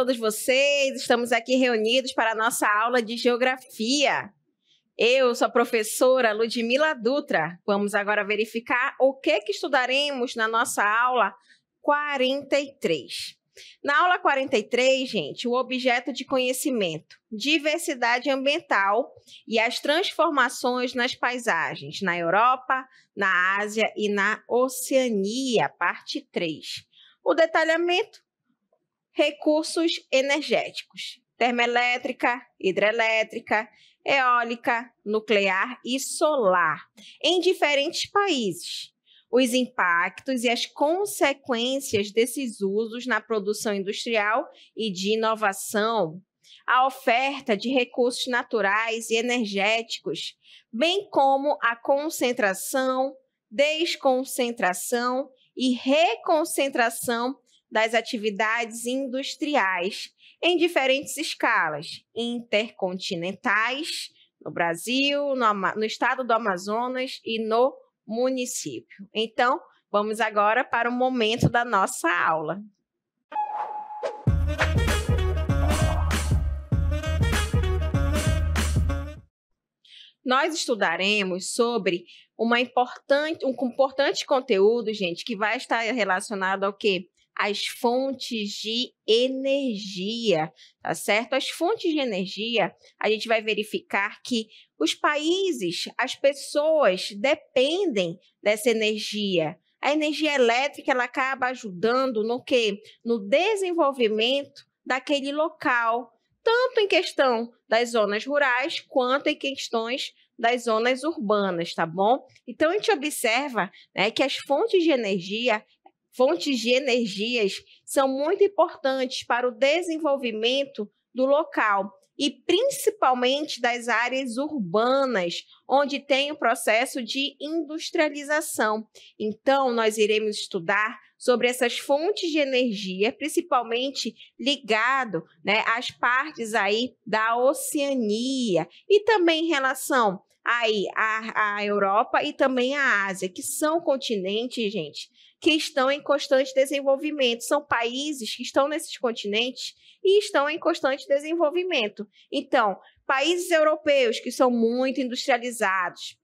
todos vocês, estamos aqui reunidos para a nossa aula de Geografia. Eu sou a professora Ludmila Dutra. Vamos agora verificar o que estudaremos na nossa aula 43. Na aula 43, gente, o objeto de conhecimento, diversidade ambiental e as transformações nas paisagens na Europa, na Ásia e na Oceania, parte 3. O detalhamento, recursos energéticos, termoelétrica, hidrelétrica, eólica, nuclear e solar, em diferentes países. Os impactos e as consequências desses usos na produção industrial e de inovação, a oferta de recursos naturais e energéticos, bem como a concentração, desconcentração e reconcentração das atividades industriais em diferentes escalas, intercontinentais, no Brasil, no estado do Amazonas e no município. Então, vamos agora para o momento da nossa aula. Nós estudaremos sobre um importante conteúdo, gente, que vai estar relacionado ao quê? As fontes de energia, tá certo? As fontes de energia, a gente vai verificar que os países, as pessoas dependem dessa energia. A energia elétrica, ela acaba ajudando no quê? No desenvolvimento daquele local, tanto em questão das zonas rurais, quanto em questões das zonas urbanas, tá bom? Então, a gente observa, né, que as fontes de energias são muito importantes para o desenvolvimento do local e principalmente das áreas urbanas, onde tem o processo de industrialização. Então, nós iremos estudar sobre essas fontes de energia, principalmente ligado, né, às partes aí da Oceania e também em relação aí à Europa e também à Ásia, que são continentes, gente, que estão em constante desenvolvimento. São países que estão nesses continentes e estão em constante desenvolvimento. Então, países europeus que são muito industrializados,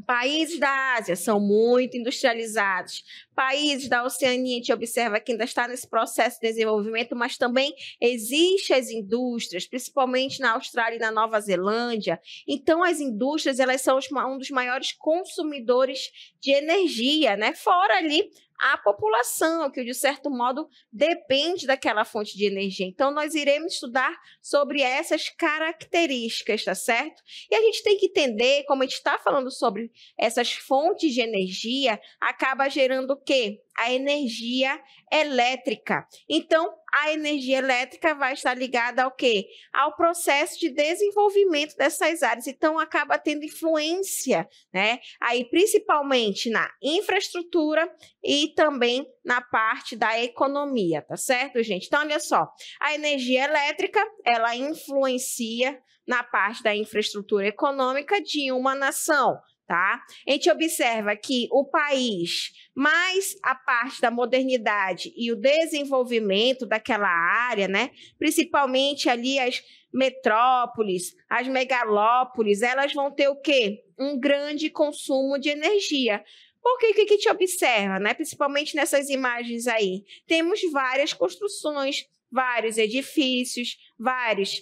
países da Ásia são muito industrializados, países da Oceania, a gente observa que ainda está nesse processo de desenvolvimento, mas também existem as indústrias, principalmente na Austrália e na Nova Zelândia. Então, as indústrias, elas são um dos maiores consumidores de energia, né? Fora ali a população, que de certo modo depende daquela fonte de energia. Então, nós iremos estudar sobre essas características, tá certo? E a gente tem que entender, como a gente está falando sobre essas fontes de energia, acaba gerando o quê? A energia elétrica. Então, a energia elétrica vai estar ligada ao quê? Ao processo de desenvolvimento dessas áreas. Então, acaba tendo influência, né? Aí, principalmente na infraestrutura e também na parte da economia, tá certo, gente? Então, olha só, a energia elétrica, ela influencia na parte da infraestrutura econômica de uma nação, tá? A gente observa que o país, mais a parte da modernidade e o desenvolvimento daquela área, né? Principalmente ali as metrópoles, as megalópolis, elas vão ter o quê? Um grande consumo de energia. Porque o que a gente observa, né? Principalmente nessas imagens aí? Temos várias construções, vários edifícios, vários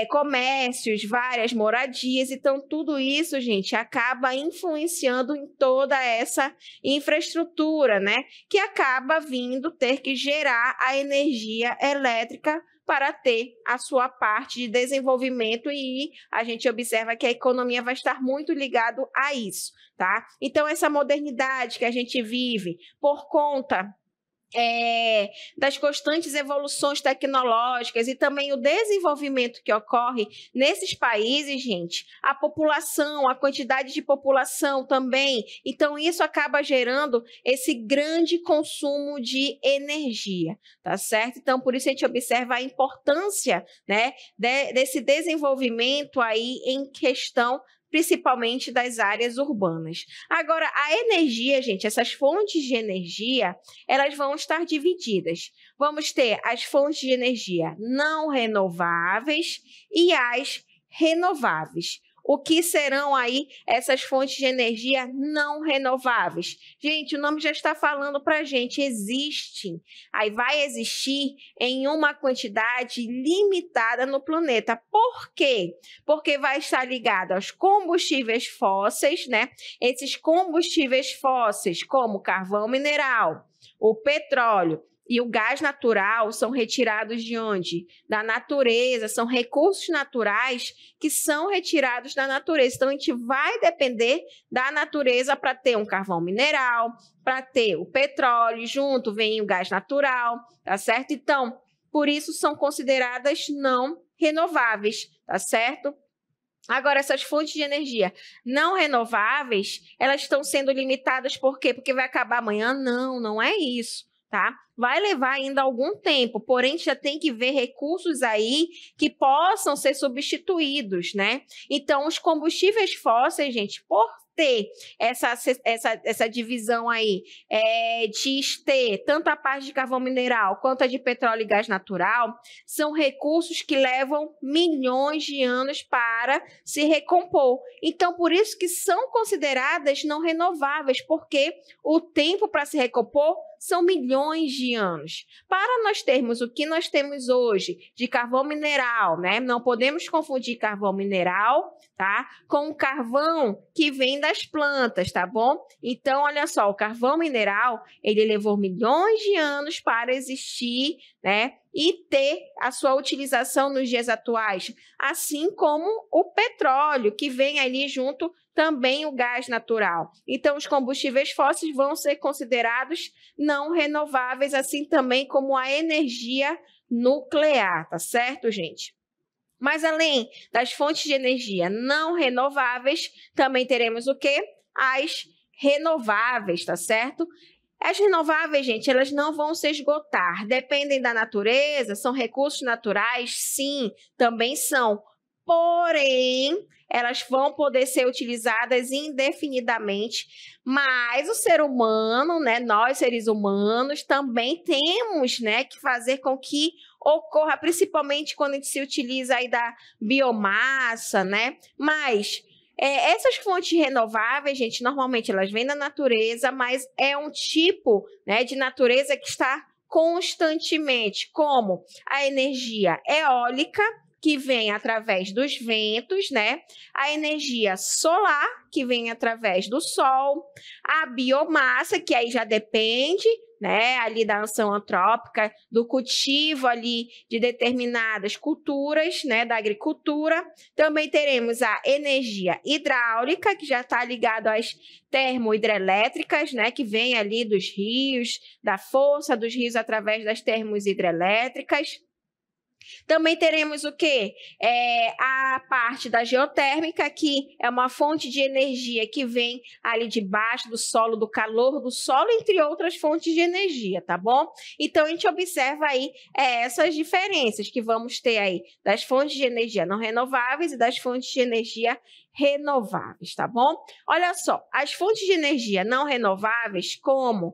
comércios, várias moradias. Então, tudo isso, gente, acaba influenciando em toda essa infraestrutura, né? Que acaba vindo ter que gerar a energia elétrica para ter a sua parte de desenvolvimento e a gente observa que a economia vai estar muito ligado a isso, tá? Então, essa modernidade que a gente vive por conta das constantes evoluções tecnológicas e também o desenvolvimento que ocorre nesses países, gente, a população, a quantidade de população também. Então, isso acaba gerando esse grande consumo de energia, tá certo? Então, por isso a gente observa a importância, né, desse desenvolvimento aí em questão principalmente das áreas urbanas. Agora, a energia, gente, essas fontes de energia, elas vão estar divididas. Vamos ter as fontes de energia não renováveis e as renováveis. O que serão aí essas fontes de energia não renováveis? Gente, o nome já está falando para a gente, existem. Aí vai existir em uma quantidade limitada no planeta. Por quê? Porque vai estar ligado aos combustíveis fósseis, né? Esses combustíveis fósseis, como carvão mineral, o petróleo, e o gás natural são retirados de onde? Da natureza, são recursos naturais que são retirados da natureza. Então, a gente vai depender da natureza para ter um carvão mineral, para ter o petróleo, junto vem o gás natural, tá certo? Então, por isso são consideradas não renováveis, tá certo? Agora, essas fontes de energia não renováveis, elas estão sendo limitadas por quê? Porque vai acabar amanhã? Não, não é isso, tá? Vai levar ainda algum tempo, porém já tem que ver recursos aí que possam ser substituídos, né? Então, os combustíveis fósseis, gente, por ter essa divisão aí de ter tanto a parte de carvão mineral quanto a de petróleo e gás natural, são recursos que levam milhões de anos para se recompor. Então, por isso que são consideradas não renováveis, porque o tempo para se recompor são milhões de anos. Para nós termos o que nós temos hoje de carvão mineral, né? Não podemos confundir carvão mineral, tá? Com o carvão que vem das plantas, tá bom? Então, olha só, o carvão mineral, ele levou milhões de anos para existir, né? E ter a sua utilização nos dias atuais, assim como o petróleo, que vem ali junto também o gás natural. Então, os combustíveis fósseis vão ser considerados não renováveis, assim também como a energia nuclear, tá certo, gente? Mas além das fontes de energia não renováveis, também teremos o quê? As renováveis, tá certo? As renováveis, gente, elas não vão se esgotar. Dependem da natureza, são recursos naturais? Sim, também são. Porém, elas vão poder ser utilizadas indefinidamente, mas o ser humano, né, nós seres humanos, também temos, né, que fazer com que ocorra, principalmente quando a gente se utiliza aí da biomassa, né, mas essas fontes renováveis, gente, normalmente elas vêm da natureza, mas é um tipo, né, de natureza que está constantemente, como a energia eólica, que vem através dos ventos, né? A energia solar, que vem através do sol, a biomassa, que aí já depende, né, ali da ação antrópica, do cultivo ali de determinadas culturas, né, da agricultura. Também teremos a energia hidráulica, que já está ligado às termohidrelétricas, né, que vem ali dos rios, da força dos rios através das termohidrelétricas. Também teremos o quê? A parte da geotérmica, que é uma fonte de energia que vem ali debaixo do solo, do calor do solo, entre outras fontes de energia, tá bom? Então, a gente observa aí essas diferenças que vamos ter aí das fontes de energia não renováveis e das fontes de energia renováveis, tá bom? Olha só, as fontes de energia não renováveis, como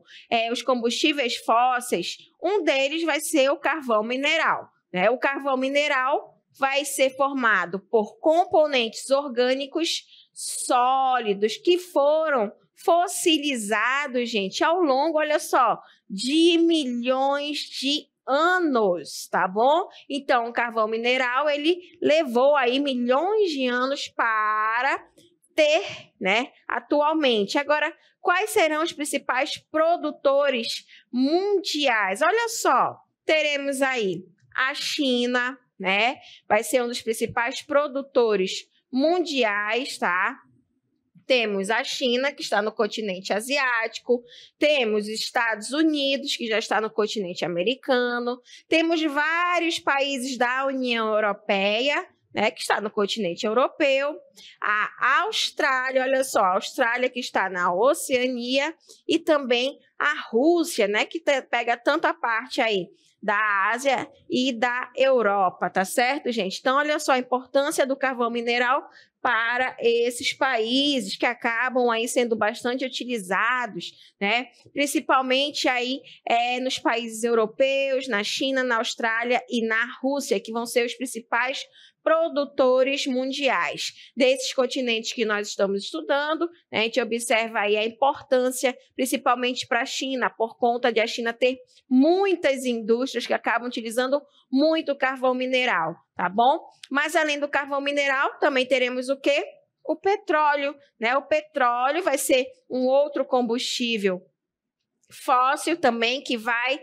os combustíveis fósseis, um deles vai ser o carvão mineral. O carvão mineral vai ser formado por componentes orgânicos sólidos que foram fossilizados, gente, ao longo, olha só, de milhões de anos, tá bom? Então, o carvão mineral, ele levou aí milhões de anos para ter, né, atualmente. Agora, quais serão os principais produtores mundiais? Olha só, teremos aí a China, né? Vai ser um dos principais produtores mundiais, tá? Temos a China, que está no continente asiático, temos os Estados Unidos, que já está no continente americano, temos vários países da União Europeia, né, que está no continente europeu, a Austrália, olha só, a Austrália que está na Oceania, e também a Rússia, né, que pega tanta parte aí da Ásia e da Europa, tá certo, gente? Então, olha só a importância do carvão mineral para esses países que acabam aí sendo bastante utilizados, né? Principalmente aí nos países europeus, na China, na Austrália e na Rússia, que vão ser os principais produtores mundiais. Desses continentes que nós estamos estudando, né, a gente observa aí a importância, principalmente para a China, por conta de a China ter muitas indústrias que acabam utilizando muito carvão mineral, tá bom? Mas além do carvão mineral, também teremos o quê? O petróleo, né? O petróleo vai ser um outro combustível fóssil também, que vai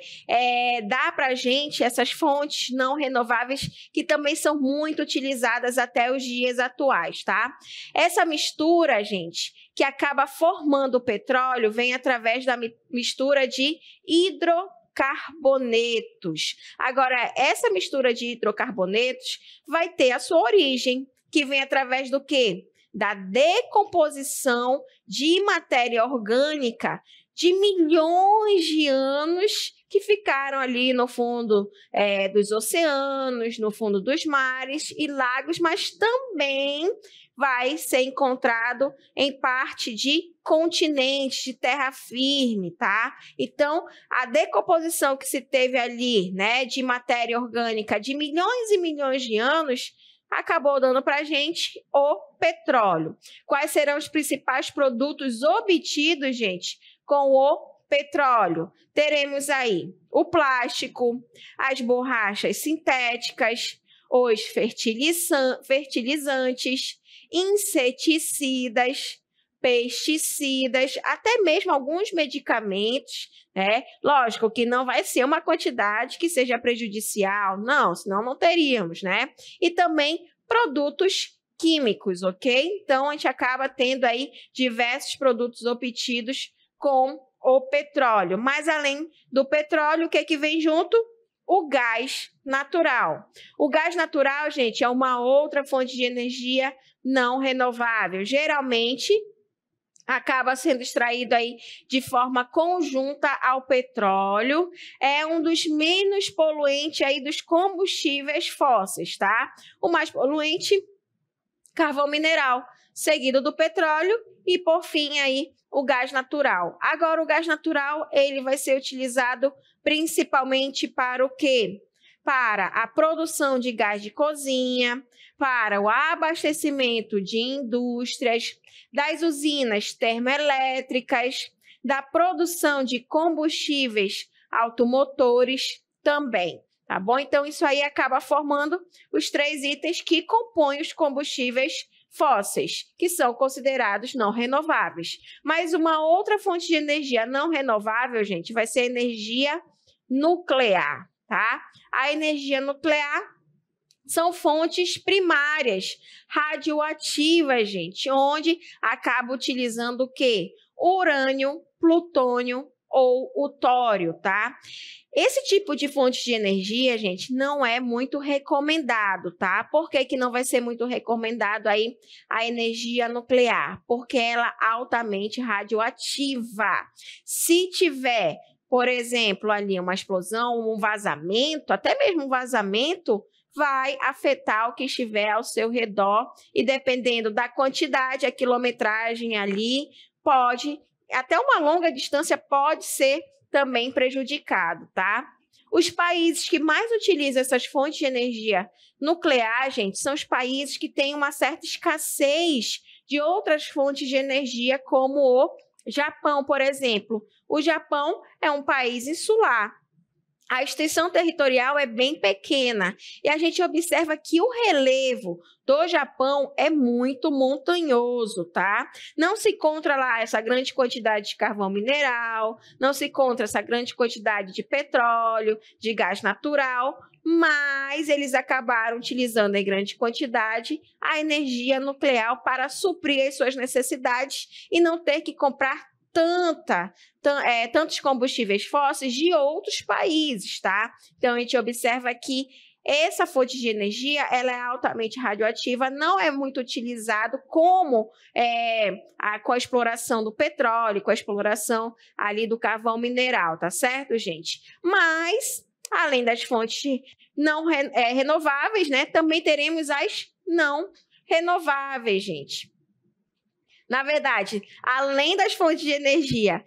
dar para a gente essas fontes não renováveis que também são muito utilizadas até os dias atuais, tá? Essa mistura, gente, que acaba formando o petróleo, vem através da mistura de hidrocarbonetos. Agora, essa mistura de hidrocarbonetos vai ter a sua origem, que vem através do quê? Da decomposição de matéria orgânica de milhões de anos que ficaram ali no fundo dos oceanos, no fundo dos mares e lagos, mas também vai ser encontrado em parte de continentes, de terra firme, tá? Então, a decomposição que se teve ali, né, de matéria orgânica de milhões e milhões de anos, acabou dando para a gente o petróleo. Quais serão os principais produtos obtidos, gente, com o petróleo? Teremos aí o plástico, as borrachas sintéticas, os fertilizantes, inseticidas, pesticidas, até mesmo alguns medicamentos, né? Lógico que não vai ser uma quantidade que seja prejudicial, não, senão não teríamos, né? E também produtos químicos, ok? Então, a gente acaba tendo aí diversos produtos obtidos com o petróleo. Mas, além do petróleo, o que é que vem junto? O gás natural. O gás natural, gente, é uma outra fonte de energia não renovável. Geralmente, acaba sendo extraído aí de forma conjunta ao petróleo, é um dos menos poluentes aí dos combustíveis fósseis, tá? O mais poluente, carvão mineral, seguido do petróleo e, por fim, aí o gás natural. Agora, o gás natural, ele vai ser utilizado principalmente para o quê? Para a produção de gás de cozinha, para o abastecimento de indústrias, das usinas termoelétricas, da produção de combustíveis automotores também, tá bom? Então, isso aí acaba formando os 3 itens que compõem os combustíveis fósseis, que são considerados não renováveis. Mas uma outra fonte de energia não renovável, gente, vai ser a energia nuclear, tá? A energia nuclear são fontes primárias, radioativas, gente, onde acaba utilizando o quê? Urânio, plutônio ou o tório, tá? Esse tipo de fonte de energia, gente, não é muito recomendado, tá? Por que que não vai ser muito recomendado aí a energia nuclear? Porque ela é altamente radioativa. Se tiver, por exemplo, ali uma explosão, um vazamento, até mesmo um vazamento, vai afetar o que estiver ao seu redor e dependendo da quantidade, a quilometragem ali, pode, até uma longa distância pode ser também prejudicado, tá? Os países que mais utilizam essas fontes de energia nuclear, gente, são os países que têm uma certa escassez de outras fontes de energia, como o Japão, por exemplo. O Japão é um país insular. A extensão territorial é bem pequena e a gente observa que o relevo do Japão é muito montanhoso, tá? Não se encontra lá essa grande quantidade de carvão mineral, não se encontra essa grande quantidade de petróleo, de gás natural, mas eles acabaram utilizando em grande quantidade a energia nuclear para suprir as suas necessidades e não ter que comprar tantos combustíveis fósseis de outros países, tá? Então, a gente observa que essa fonte de energia ela é altamente radioativa, não é muito utilizado como com a exploração do petróleo, com a exploração ali do carvão mineral, tá certo, gente? Mas, além das fontes não renováveis, né, também teremos as não renováveis, gente. Na verdade, além das fontes de energia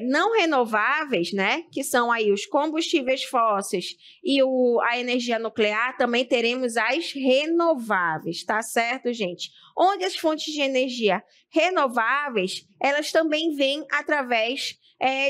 não renováveis, né, que são aí os combustíveis fósseis e a energia nuclear, também teremos as renováveis, tá certo, gente? Onde as fontes de energia renováveis, elas também vêm através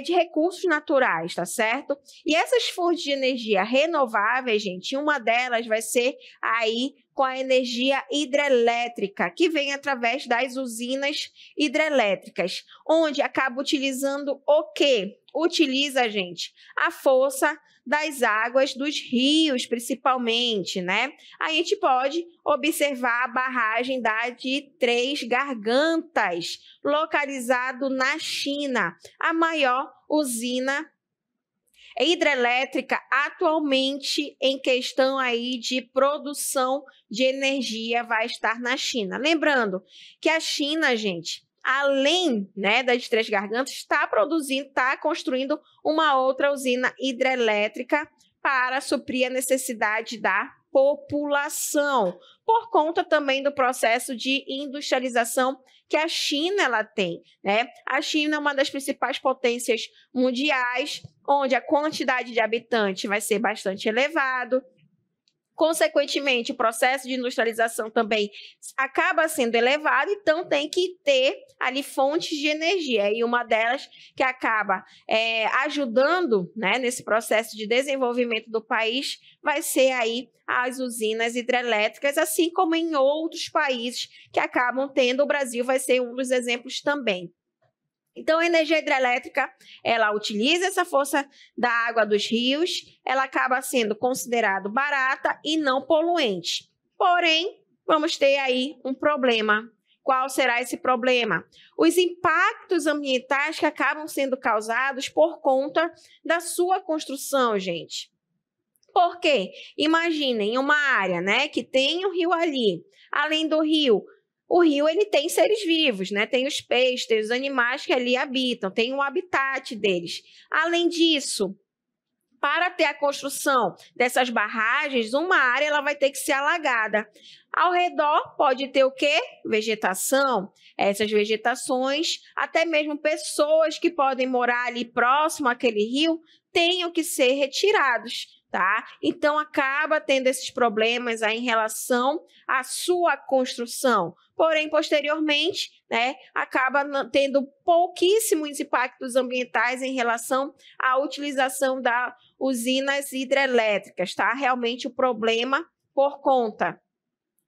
de recursos naturais, tá certo? E essas fontes de energia renováveis, gente, uma delas vai ser aí com a energia hidrelétrica, que vem através das usinas hidrelétricas, onde acaba utilizando o quê? Utiliza, gente, a força das águas dos rios, principalmente, né? A gente pode observar a barragem de Três Gargantas, localizado na China, a maior usina hidrelétrica atualmente em questão aí de produção de energia vai estar na China. Lembrando que a China, gente, além, né, das Três Gargantas, está construindo uma outra usina hidrelétrica para suprir a necessidade da população, por conta também do processo de industrialização que a China ela tem, né? A China é uma das principais potências mundiais, onde a quantidade de habitantes vai ser bastante elevado. Consequentemente, o processo de industrialização também acaba sendo elevado, então tem que ter ali fontes de energia. E uma delas que acaba ajudando, né, nesse processo de desenvolvimento do país vai ser aí as usinas hidrelétricas, assim como em outros países que acabam tendo. O Brasil vai ser um dos exemplos também. Então, a energia hidrelétrica, ela utiliza essa força da água dos rios, ela acaba sendo considerada barata e não poluente. Porém, vamos ter aí um problema. Qual será esse problema? Os impactos ambientais que acabam sendo causados por conta da sua construção, gente. Por quê? Imaginem uma área, né, que tem um rio ali. Além do rio, o rio ele tem seres vivos, né? Tem os peixes, tem os animais que ali habitam, tem o habitat deles. Além disso, para ter a construção dessas barragens, uma área ela vai ter que ser alagada. Ao redor pode ter o quê? Vegetação. Essas vegetações, até mesmo pessoas que podem morar ali próximo àquele rio, tenham que ser retirados. Tá? Então, acaba tendo esses problemas aí em relação à sua construção. Porém, posteriormente, né, acaba tendo pouquíssimos impactos ambientais em relação à utilização das usinas hidrelétricas. Tá? Realmente, o problema por conta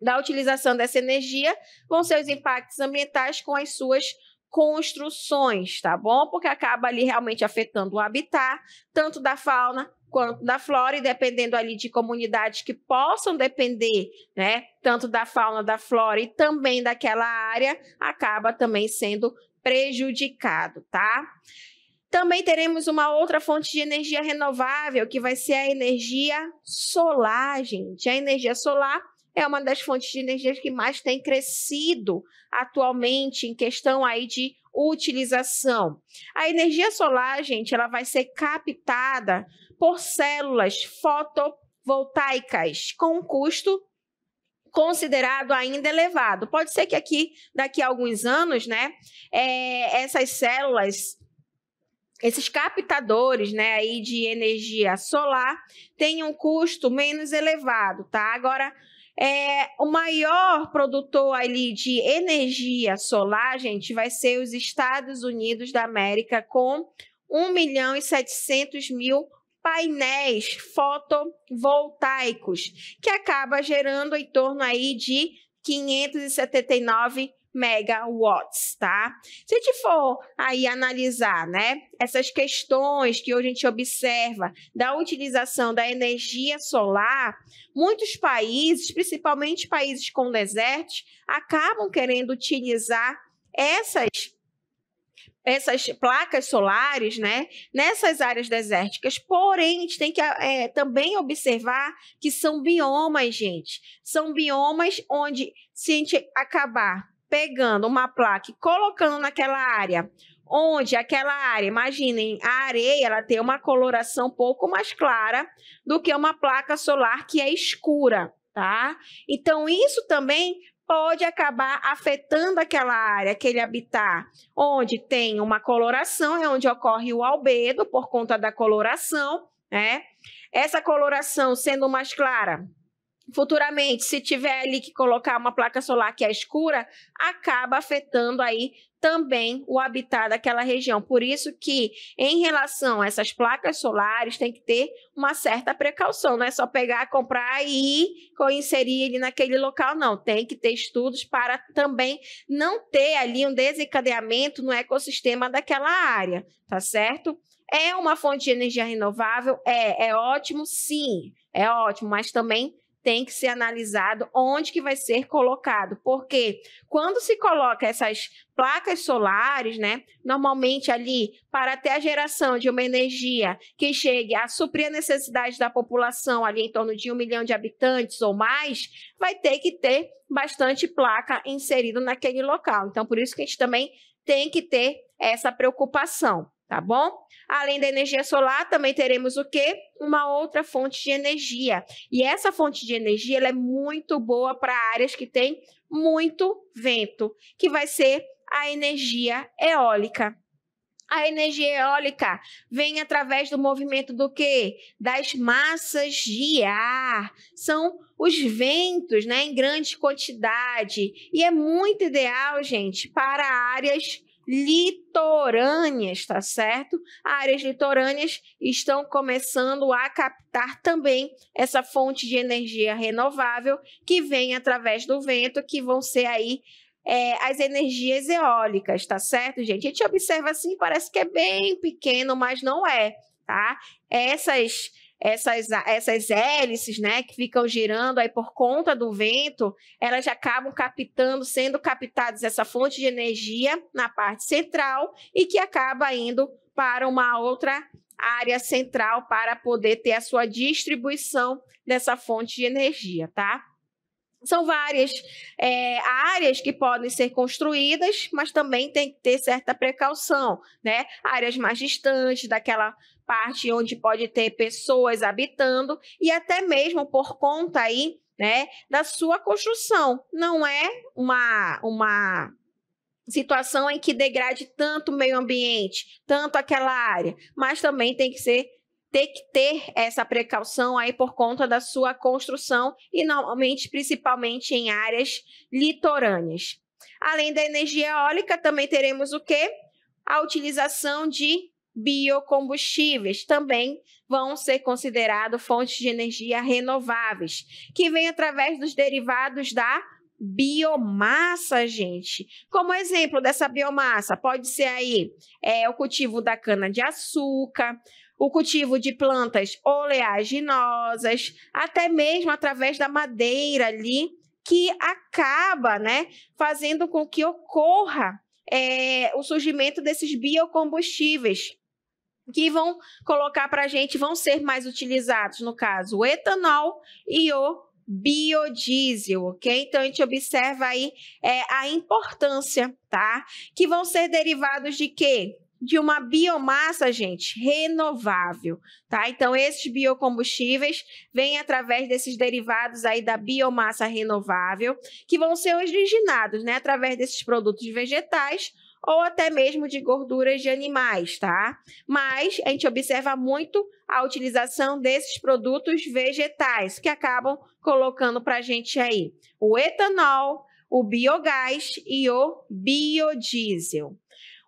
da utilização dessa energia vão ser os impactos ambientais com as suas construções, tá bom? Porque acaba ali realmente afetando o habitat, tanto da fauna quanto da flora, e dependendo ali de comunidades que possam depender, né, tanto da fauna, da flora e também daquela área, acaba também sendo prejudicado, tá? Também teremos uma outra fonte de energia renovável, que vai ser a energia solar, gente. A energia solar é uma das fontes de energia que mais tem crescido atualmente em questão aí de utilização. A energia solar, gente, ela vai ser captada por células fotovoltaicas com um custo considerado ainda elevado. Pode ser que daqui a alguns anos, né, essas células, esses captadores, né, aí de energia solar tenham um custo menos elevado, tá? Agora, o maior produtor ali de energia solar, gente, vai ser os Estados Unidos da América, com 1.700.000 painéis fotovoltaicos, que acaba gerando em torno aí de 579 megawatts, tá? Se a gente for aí analisar, né, essas questões que hoje a gente observa da utilização da energia solar, muitos países, principalmente países com desertos, acabam querendo utilizar essas placas solares, né, nessas áreas desérticas. Porém, a gente tem que também observar que são biomas, gente. São biomas onde, se a gente acabar pegando uma placa e colocando naquela área, onde aquela área, imaginem, a areia, ela tem uma coloração um pouco mais clara do que uma placa solar que é escura, tá? Então, isso também pode acabar afetando aquela área, aquele habitat, onde tem uma coloração, é onde ocorre o albedo, por conta da coloração, né? Essa coloração sendo mais clara, futuramente, se tiver ali que colocar uma placa solar que é escura, acaba afetando aí também o habitat daquela região. Por isso que, em relação a essas placas solares, tem que ter uma certa precaução. Não é só pegar, comprar e inserir ele naquele local, não. Tem que ter estudos para também não ter ali um desencadeamento no ecossistema daquela área, tá certo? É uma fonte de energia renovável? É ótimo, sim, é ótimo, mas também tem que ser analisado onde que vai ser colocado, porque quando se coloca essas placas solares, né, normalmente ali para ter a geração de uma energia que chegue a suprir a necessidade da população ali em torno de 1 milhão de habitantes ou mais, vai ter que ter bastante placa inserida naquele local. Então, por isso que a gente também tem que ter essa preocupação, tá bom? Além da energia solar, também teremos o quê? Uma outra fonte de energia. E essa fonte de energia ela é muito boa para áreas que têm muito vento, que vai ser a energia eólica. A energia eólica vem através do movimento do quê? Das massas de ar. São os ventos, né, em grande quantidade. E é muito ideal, gente, para áreas litorâneas, tá certo? Áreas litorâneas estão começando a captar também essa fonte de energia renovável que vem através do vento, que vão ser aí as energias eólicas, tá certo, gente? A gente observa assim, parece que é bem pequeno, mas não é, tá? Essas hélices, né, que ficam girando aí por conta do vento, elas acabam sendo captadas essa fonte de energia na parte central e que acaba indo para uma outra área central para poder ter a sua distribuição dessa fonte de energia, tá? São várias áreas que podem ser construídas, mas também tem que ter certa precaução, né? Áreas mais distantes daquela parte onde pode ter pessoas habitando e até mesmo por conta aí, né, da sua construção. Não é uma situação em que degrade tanto o meio ambiente, tanto aquela área, mas também tem que ter essa precaução aí por conta da sua construção e normalmente, principalmente em áreas litorâneas. Além da energia eólica, também teremos o quê? A utilização de biocombustíveis, também vão ser considerados fontes de energia renováveis, que vêm através dos derivados da biomassa, gente. Como exemplo dessa biomassa, pode ser aí o cultivo da cana-de-açúcar, o cultivo de plantas oleaginosas, até mesmo através da madeira ali, que acaba, né, fazendo com que ocorra o surgimento desses biocombustíveis, que vão colocar para a gente, vão ser mais utilizados, no caso, o etanol e o biodiesel, ok? Então, a gente observa aí a importância, tá? Que vão ser derivados de quê? De uma biomassa, gente, renovável, tá? Então, esses biocombustíveis vêm através desses derivados aí da biomassa renovável, que vão ser originados, né, através desses produtos vegetais ou até mesmo de gorduras de animais, tá? Mas a gente observa muito a utilização desses produtos vegetais, que acabam colocando para a gente aí o etanol, o biogás e o biodiesel.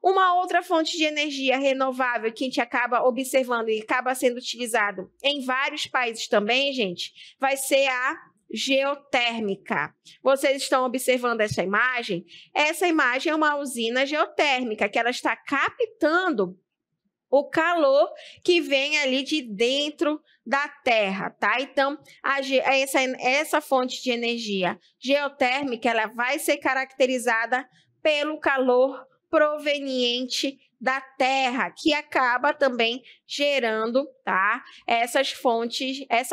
Uma outra fonte de energia renovável que a gente acaba observando e acaba sendo utilizado em vários países também, gente, vai ser a geotérmica. Vocês estão observando essa imagem? Essa imagem é uma usina geotérmica que ela está captando o calor que vem ali de dentro da Terra, tá? Então, essa fonte de energia geotérmica, ela vai ser caracterizada pelo calor proveniente da terra, que acaba também gerando, tá, essa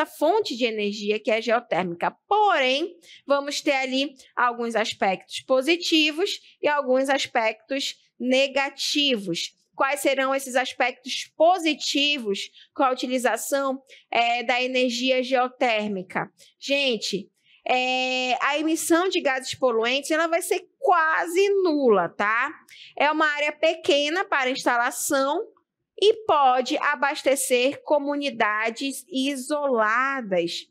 fonte de energia que é geotérmica. Porém, vamos ter ali alguns aspectos positivos e alguns aspectos negativos. Quais serão esses aspectos positivos com a utilização da energia geotérmica? Gente, a emissão de gases poluentes ela vai ser quase nula, tá? É uma área pequena para instalação e pode abastecer comunidades isoladas.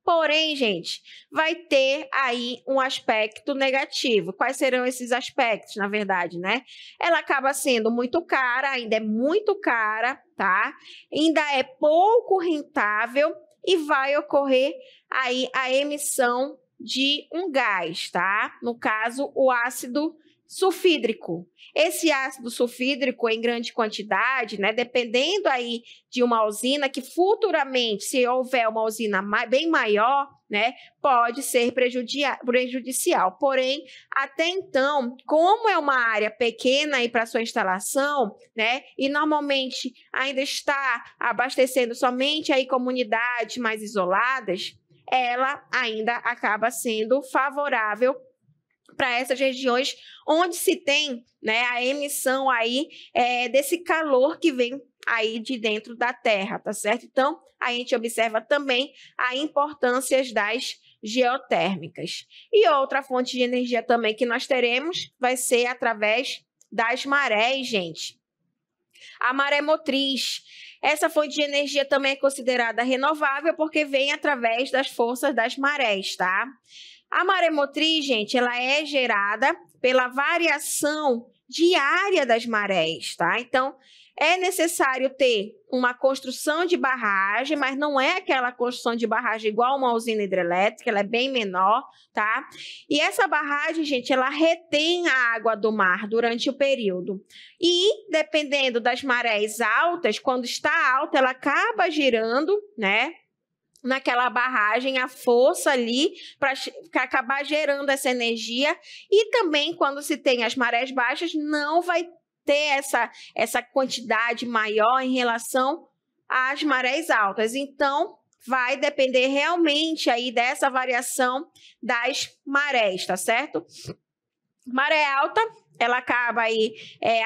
Porém, gente, vai ter aí um aspecto negativo. Quais serão esses aspectos, na verdade, né? Ela acaba sendo muito cara, ainda é muito cara, tá? Ainda é pouco rentável e vai ocorrer aí a emissão de um gás, tá? No caso, o ácido sulfídrico. Esse ácido sulfídrico em grande quantidade, né, dependendo aí de uma usina que futuramente, se houver uma usina bem maior, né, pode ser prejudicial. Porém, até então, como é uma área pequena aí para sua instalação, né, e normalmente ainda está abastecendo somente aí comunidades mais isoladas, ela ainda acaba sendo favorável para essas regiões onde se tem, né, a emissão aí desse calor que vem aí de dentro da terra, tá certo? Então, a gente observa também a importância das geotérmicas. E outra fonte de energia também que nós teremos vai ser através das marés, gente. A maré motriz. Essa fonte de energia também é considerada renovável porque vem através das forças das marés, tá? A maré motriz, gente, ela é gerada pela variação diária das marés, tá? Então, é necessário ter uma construção de barragem, mas não é aquela construção de barragem igual uma usina hidrelétrica, ela é bem menor, tá? E essa barragem, gente, ela retém a água do mar durante o período. E, dependendo das marés altas, quando está alta, ela acaba girando, né, naquela barragem, a força ali para acabar gerando essa energia. E também, quando se tem as marés baixas, não vai ter essa quantidade maior em relação às marés altas. Então, vai depender realmente aí dessa variação das marés, tá certo? Maré alta, ela acaba aí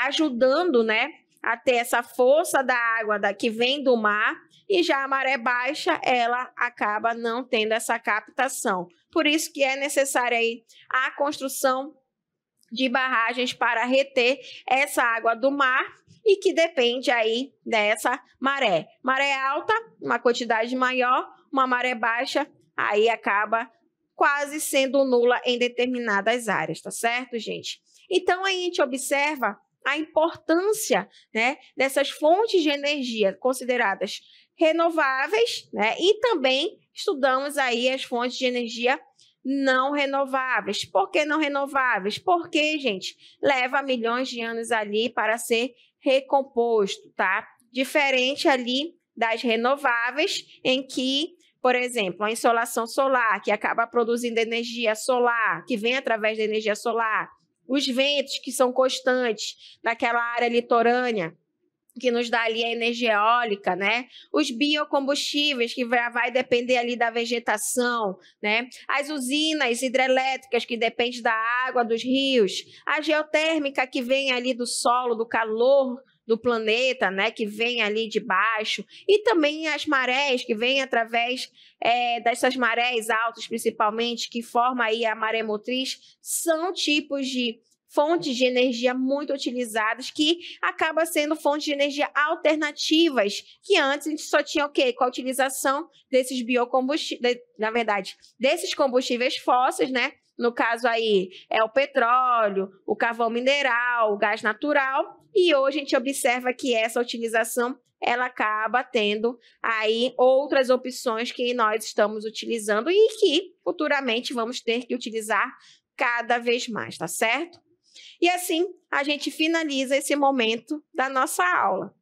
ajudando, né, a ter essa força da água que vem do mar, e já a maré baixa, ela acaba não tendo essa captação. Por isso que é necessária aí a construção de barragens para reter essa água do mar e que depende aí dessa maré. Maré alta, uma quantidade maior, uma maré baixa, aí acaba quase sendo nula em determinadas áreas, tá certo, gente? Então, aí a gente observa a importância, né, dessas fontes de energia consideradas renováveis, né, e também estudamos aí as fontes de energia não renováveis. Por que não renováveis? Porque, gente, leva milhões de anos ali para ser recomposto, tá? Diferente ali das renováveis, em que, por exemplo, a insolação solar, que acaba produzindo energia solar, que vem através da energia solar, os ventos que são constantes naquela área litorânea, que nos dá ali a energia eólica, né? Os biocombustíveis, que vai depender ali da vegetação, né? As usinas hidrelétricas, que dependem da água dos rios. A geotérmica, que vem ali do solo, do calor do planeta, né? Que vem ali de baixo. E também as marés, que vêm através dessas marés altas, principalmente, que formam aí a maré motriz, são tipos de fontes de energia muito utilizadas, que acaba sendo fontes de energia alternativas, que antes a gente só tinha o quê? Com a utilização desses biocombustíveis, na verdade, desses combustíveis fósseis, né? No caso aí é o petróleo, o carvão mineral, o gás natural, e hoje a gente observa que essa utilização ela acaba tendo aí outras opções que nós estamos utilizando e que futuramente vamos ter que utilizar cada vez mais, tá certo? E assim, a gente finaliza esse momento da nossa aula.